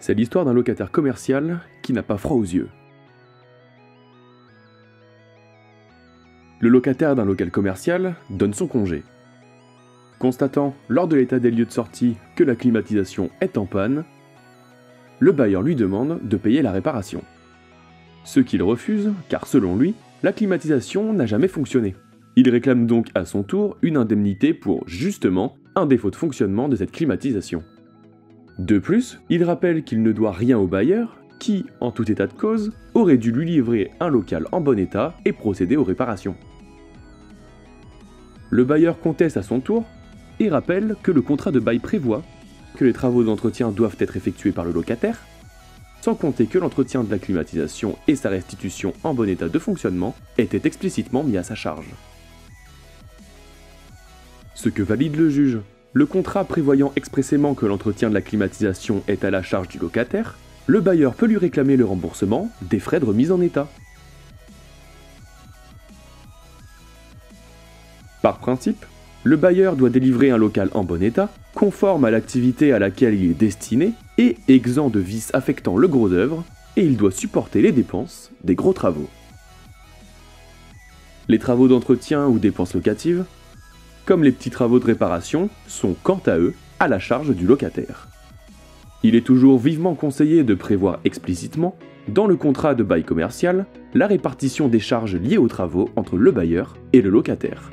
C'est l'histoire d'un locataire commercial qui n'a pas froid aux yeux. Le locataire d'un local commercial donne son congé. Constatant, lors de l'état des lieux de sortie, que la climatisation est en panne, le bailleur lui demande de payer la réparation. Ce qu'il refuse, car selon lui, la climatisation n'a jamais fonctionné. Il réclame donc à son tour une indemnité pour, justement, un défaut de fonctionnement de cette climatisation. De plus, il rappelle qu'il ne doit rien au bailleur, qui, en tout état de cause, aurait dû lui livrer un local en bon état et procéder aux réparations. Le bailleur conteste à son tour et rappelle que le contrat de bail prévoit que les travaux d'entretien doivent être effectués par le locataire, sans compter que l'entretien de la climatisation et sa restitution en bon état de fonctionnement étaient explicitement mis à sa charge. Ce que valide le juge, le contrat prévoyant expressément que l'entretien de la climatisation est à la charge du locataire, le bailleur peut lui réclamer le remboursement des frais de remise en état. Par principe, le bailleur doit délivrer un local en bon état, conforme à l'activité à laquelle il est destiné et exempt de vices affectant le gros œuvre, et il doit supporter les dépenses des gros travaux. Les travaux d'entretien ou dépenses locatives, comme les petits travaux de réparation, sont quant à eux à la charge du locataire. Il est toujours vivement conseillé de prévoir explicitement, dans le contrat de bail commercial, la répartition des charges liées aux travaux entre le bailleur et le locataire.